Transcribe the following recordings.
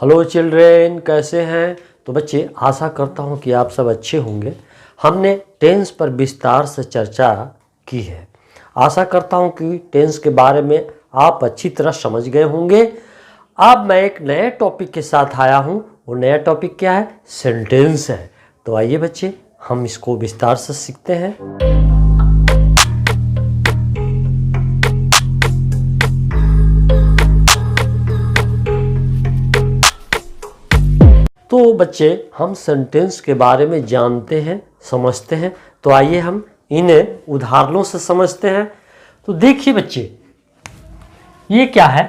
Hello children, कैसे हैं? तो बच्चे, आशा करता हूं कि आप सब अच्छे होंगे। हमने टेंस पर विस्तार से चर्चा की है। आशा करता हूं कि टेंस के बारे में आप अच्छी तरह समझ गए होंगे। अब मैं एक नए टॉपिक के साथ आया हूं। वो नया टॉपिक क्या है? सेंटेंस है। तो आइए बच्चे, हम इसको विस्तार से सीखते हैं। तो बच्चे, हम सेंटेंस के बारे में जानते हैं, समझते हैं। तो आइए हम इन्हें उदाहरणों से समझते हैं। तो देखिए बच्चे, ये क्या है?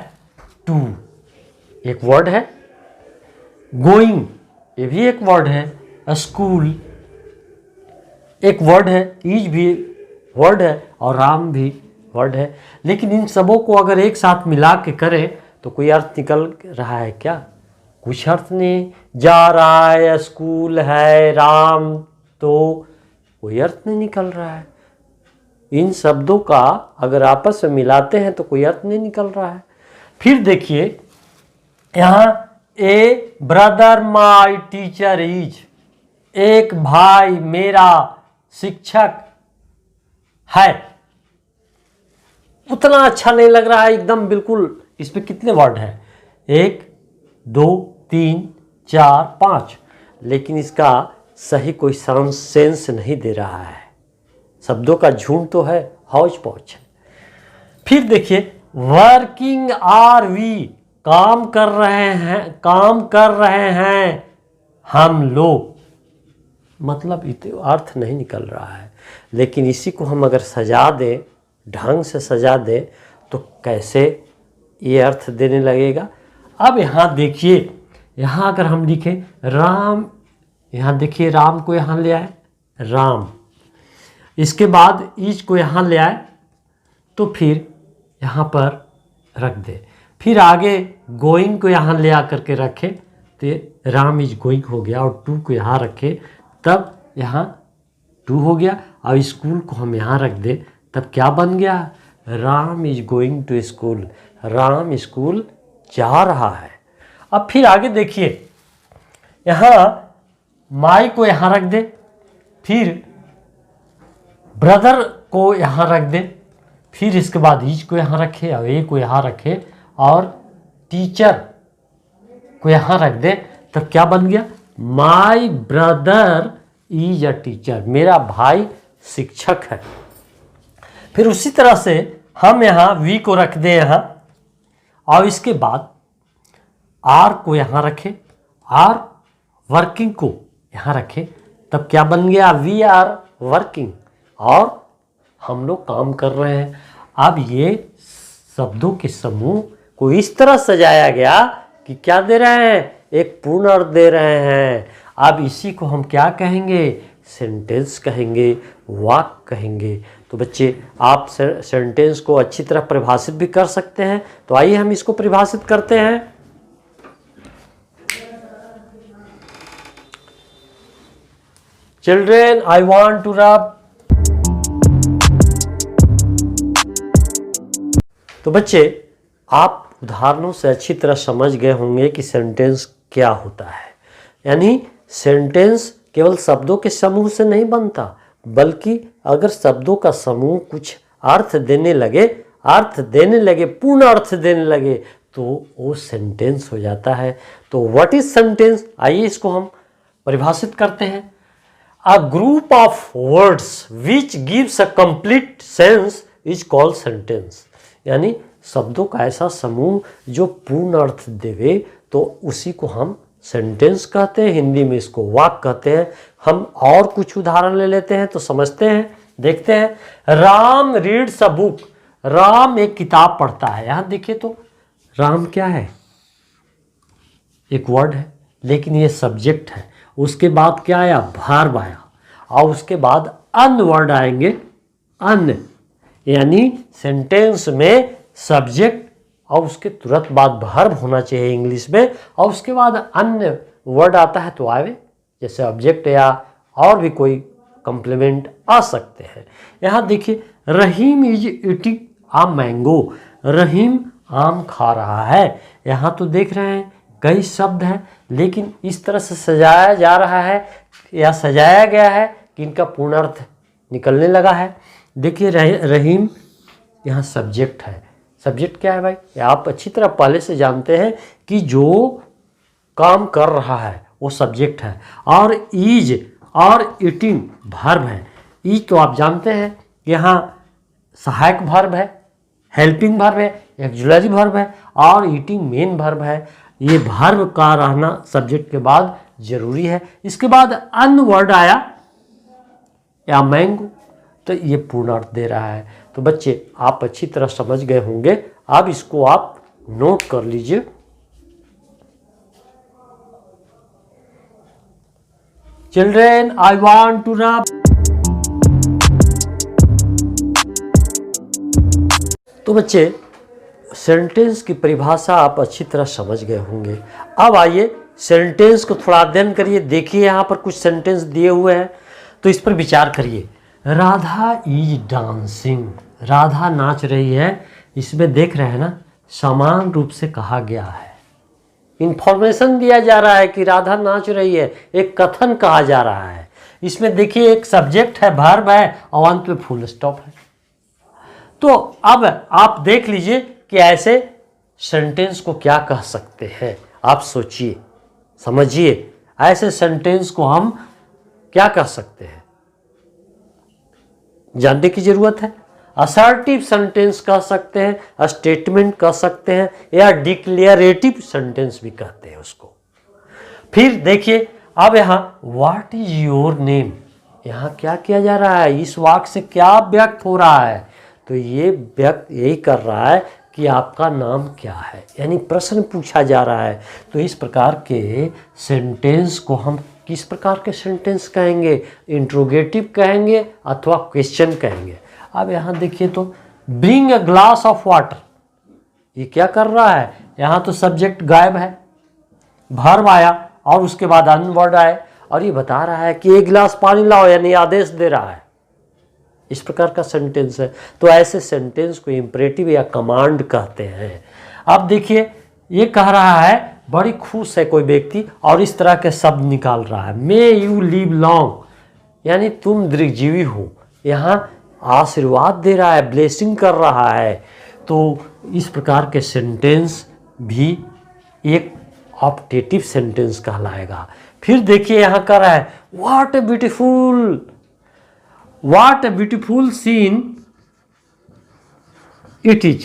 टू एक वर्ड है, गोइंग ये भी एक वर्ड है, स्कूल एक वर्ड है, ईज भी वर्ड है और राम भी वर्ड है। लेकिन इन सबों को अगर एक साथ मिला के करें तो कोई अर्थ निकल रहा है क्या? कुछ अर्थ नहीं। जा रहा है, स्कूल है, राम, तो कोई अर्थ नहीं निकल रहा है। इन शब्दों का अगर आपस में मिलाते हैं तो कोई अर्थ नहीं निकल रहा है। फिर देखिए यहाँ, ए ब्रदर माई टीचर इज, एक भाई मेरा शिक्षक है। उतना अच्छा नहीं लग रहा है एकदम, बिल्कुल। इसमें कितने वर्ड हैं? 1 2 3 4 5, लेकिन इसका सही कोई सेंस नहीं दे रहा है। शब्दों का झुंड तो है, हौच पौच है। फिर देखिए, वर्किंग आर वी, काम कर रहे हैं हम लोग। मतलब अर्थ नहीं निकल रहा है। लेकिन इसी को हम अगर सजा दें, ढंग से सजा दें, तो कैसे ये अर्थ देने लगेगा? अब यहाँ देखिए, यहाँ अगर हम लिखें राम, यहाँ देखिए राम को यहाँ ले आए, राम। इसके बाद ईज को यहाँ ले आए, तो फिर यहाँ पर रख दे। फिर आगे गोइंग को यहाँ ले आकर के रखे तो राम इज गोइंग हो गया, और टू को यहाँ रखे तब यहाँ टू हो गया। अब स्कूल को हम यहाँ रख दे तब क्या बन गया? Ram is going to school, Ram school जा रहा है। अब फिर आगे देखिए, यहाँ माई को यहाँ रख दे, फिर ब्रदर को यहाँ रख दे, फिर इसके बाद ईज को यहाँ रखे और ए को यहाँ रखे और टीचर को यहाँ रख दे, तब क्या बन गया? My brother is a teacher, मेरा भाई शिक्षक है। फिर उसी तरह से हम यहाँ वी को रख दें यहाँ, और इसके बाद आर को यहाँ रखें, आर वर्किंग को यहाँ रखें, तब क्या बन गया? वी आर वर्किंग, और हम लोग काम कर रहे हैं। अब ये शब्दों के समूह को इस तरह सजाया गया कि क्या दे रहे हैं? एक पूर्ण अर्थ दे रहे हैं। अब इसी को हम क्या कहेंगे? सेंटेंस कहेंगे, वाक्य कहेंगे। तो बच्चे, आप सेंटेंस को अच्छी तरह परिभाषित भी कर सकते हैं। तो आइए हम इसको परिभाषित करते हैं। Children, I want to rub. तो बच्चे, आप उदाहरणों से अच्छी तरह समझ गए होंगे कि सेंटेंस क्या होता है। यानी सेंटेंस केवल शब्दों के समूह से नहीं बनता, बल्कि अगर शब्दों का समूह कुछ अर्थ देने लगे, पूर्ण अर्थ देने लगे, तो वो सेंटेंस हो जाता है। तो व्हाट इज सेंटेंस? आइए इसको हम परिभाषित करते हैं। A group of words which gives a complete sense is called sentence. यानी शब्दों का ऐसा समूह जो पूर्ण अर्थ देवे, तो उसी को हम सेंटेंस कहते हैं। हिंदी में इसको वाक्य कहते हैं। हम और कुछ उदाहरण ले लेते हैं तो समझते हैं, देखते हैं। Ram reads a book, Ram एक किताब पढ़ता है। यहाँ देखिए तो राम क्या है? एक वर्ड है, लेकिन ये सब्जेक्ट है। उसके बाद क्या आया? वर्ब आया, और उसके बाद अन्य वर्ड आएंगे, अन्य। यानी सेंटेंस में सब्जेक्ट और उसके तुरंत बाद वर्ब होना चाहिए इंग्लिश में, और उसके बाद अन्य वर्ड आता है तो आवे, जैसे ऑब्जेक्ट या और भी कोई कॉम्प्लीमेंट आ सकते हैं। यहाँ देखिए, रहीम इज ईटिंग आ मैंगो, रहीम आम खा रहा है। यहाँ तो देख रहे हैं कई शब्द हैं, लेकिन इस तरह से सजाया जा रहा है या सजाया गया है कि इनका पूर्ण अर्थ निकलने लगा है। देखिए रहीम यहाँ सब्जेक्ट है। सब्जेक्ट क्या है भाई? आप अच्छी तरह पहले से जानते हैं कि जो काम कर रहा है वो सब्जेक्ट है, और इज और ईटिंग वर्ब है। इज तो आप जानते हैं यहाँ सहायक वर्ब है, हेल्पिंग वर्ब है, ऑक्सिलरी वर्ब है, और ईटिंग मेन वर्ब है। ये वर्ब का रहना सब्जेक्ट के बाद जरूरी है। इसके बाद अन्य वर्ड आया या मैंगो, तो ये पूर्ण अर्थ दे रहा है। तो बच्चे आप अच्छी तरह समझ गए होंगे। अब इसको आप नोट कर लीजिए। Children I want to run. तो बच्चे सेंटेंस की परिभाषा आप अच्छी तरह समझ गए होंगे। अब आइए सेंटेंस को थोड़ा अध्ययन करिए। देखिए यहाँ पर कुछ सेंटेंस दिए हुए हैं, तो इस पर विचार करिए। राधा इज डांसिंग, राधा नाच रही है। इसमें देख रहे हैं ना, समान रूप से कहा गया है, इंफॉर्मेशन दिया जा रहा है कि राधा नाच रही है, एक कथन कहा जा रहा है। इसमें देखिए एक सब्जेक्ट है, वर्ब है, और अंत में फुल स्टॉप है। तो अब आप देख लीजिए कि ऐसे सेंटेंस को क्या कह सकते हैं। आप सोचिए, समझिए, ऐसे सेंटेंस को हम क्या कह सकते हैं, जानने की जरूरत है। असर्टिव सेंटेंस कह सकते हैं, स्टेटमेंट कह सकते हैं, या डिक्लेरेटिव सेंटेंस भी कहते हैं उसको। फिर देखिए अब यहाँ व्हाट इज योर नेम, यहाँ क्या किया जा रहा है, इस वाक्य से क्या व्यक्त हो रहा है। तो ये व्यक्त यही कर रहा है कि आपका नाम क्या है, यानी प्रश्न पूछा जा रहा है। तो इस प्रकार के सेंटेंस को हम किस प्रकार के सेंटेंस कहेंगे? इंट्रोगेटिव कहेंगे अथवा क्वेश्चन कहेंगे। अब यहाँ देखिए तो bring a glass of water, ये क्या कर रहा है? यहाँ तो सब्जेक्ट गायब है, वर्ब आया और उसके बाद अन्य वर्ड आए, और ये बता रहा है कि एक गिलास पानी लाओ, यानी आदेश दे रहा है। इस प्रकार का सेंटेंस है। तो ऐसे सेंटेंस को इंपरेटिव या कमांड कहते हैं। अब देखिए ये कह रहा है बड़ी खुश है कोई व्यक्ति, और इस तरह के शब्द निकाल रहा है, मे यू लिव लॉन्ग, यानी तुम दीर्घजीवी हो। यहाँ आशीर्वाद दे रहा है, ब्लेसिंग कर रहा है। तो इस प्रकार के सेंटेंस भी एक ऑप्टेटिव सेंटेंस कहलाएगा। फिर देखिए यहाँ कर रहा है what a beautiful seen it is,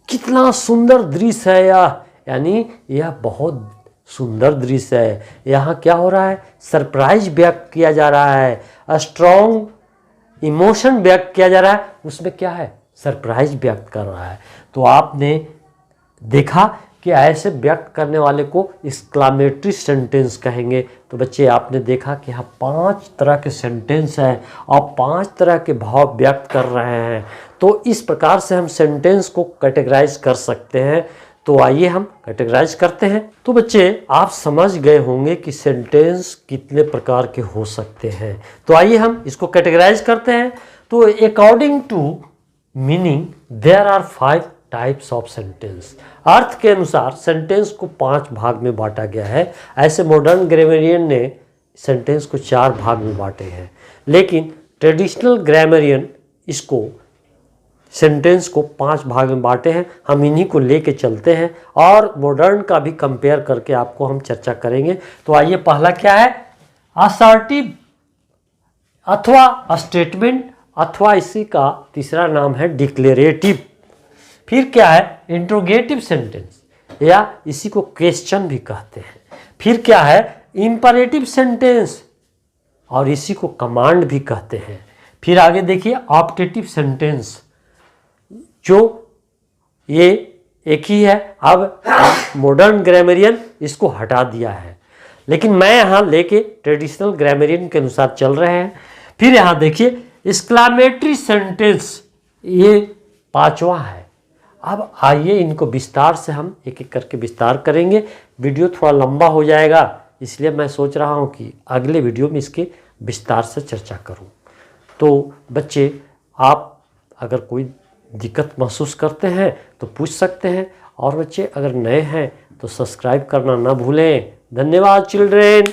कितना सुंदर दृश्य है यह, यानी यह बहुत सुंदर दृश्य है। यहाँ क्या हो रहा है? सरप्राइज व्यक्त किया जा रहा है, स्ट्रॉन्ग इमोशन व्यक्त किया जा रहा है। उसमें क्या है? सरप्राइज व्यक्त कर रहा है। तो आपने देखा कि ऐसे व्यक्त करने वाले को एक्सक्लेमेटरी सेंटेंस कहेंगे। तो बच्चे आपने देखा कि यहाँ 5 तरह के सेंटेंस हैं और 5 तरह के भाव व्यक्त कर रहे हैं। तो इस प्रकार से हम सेंटेंस को कैटेगराइज कर सकते हैं। तो आइए हम कैटेगराइज करते हैं। तो बच्चे आप समझ गए होंगे कि सेंटेंस कितने प्रकार के हो सकते हैं। तो आइए हम इसको कैटेगराइज करते हैं। तो according to meaning there are 5 types of sentence. अर्थ के अनुसार सेंटेंस को 5 भाग में बांटा गया है। ऐसे मॉडर्न ग्रामरियन ने सेंटेंस को 4 भाग में बांटे हैं, लेकिन ट्रेडिशनल ग्रामरियन इसको सेंटेंस को 5 भाग में बांटे हैं। हम इन्हीं को लेके चलते हैं और मॉडर्न का भी कंपेयर करके आपको हम चर्चा करेंगे। तो आइए पहला क्या है? असर्टिव अथवा स्टेटमेंट, अथवा इसी का तीसरा नाम है डिक्लेरेटिव। फिर क्या है? इंट्रोगेटिव सेंटेंस, या इसी को क्वेश्चन भी कहते हैं। फिर क्या है? इंपरेटिव सेंटेंस, और इसी को कमांड भी कहते हैं। फिर आगे देखिए ऑप्टेटिव सेंटेंस, जो ये एक ही है। अब मॉडर्न ग्रामरियन इसको हटा दिया है, लेकिन मैं यहाँ लेके ट्रेडिशनल ग्रामरियन के अनुसार चल रहे हैं। फिर यहाँ देखिए एक्सक्लेमेटरी सेंटेंस, ये 5वां है। अब आइए इनको विस्तार से हम एक एक करके विस्तार करेंगे। वीडियो थोड़ा लंबा हो जाएगा, इसलिए मैं सोच रहा हूँ कि अगले वीडियो में इसके विस्तार से चर्चा करूँ। तो बच्चे आप अगर कोई दिक्कत महसूस करते हैं तो पूछ सकते हैं, और बच्चे अगर नए हैं तो सब्सक्राइब करना ना भूलें। धन्यवाद चिल्ड्रेन।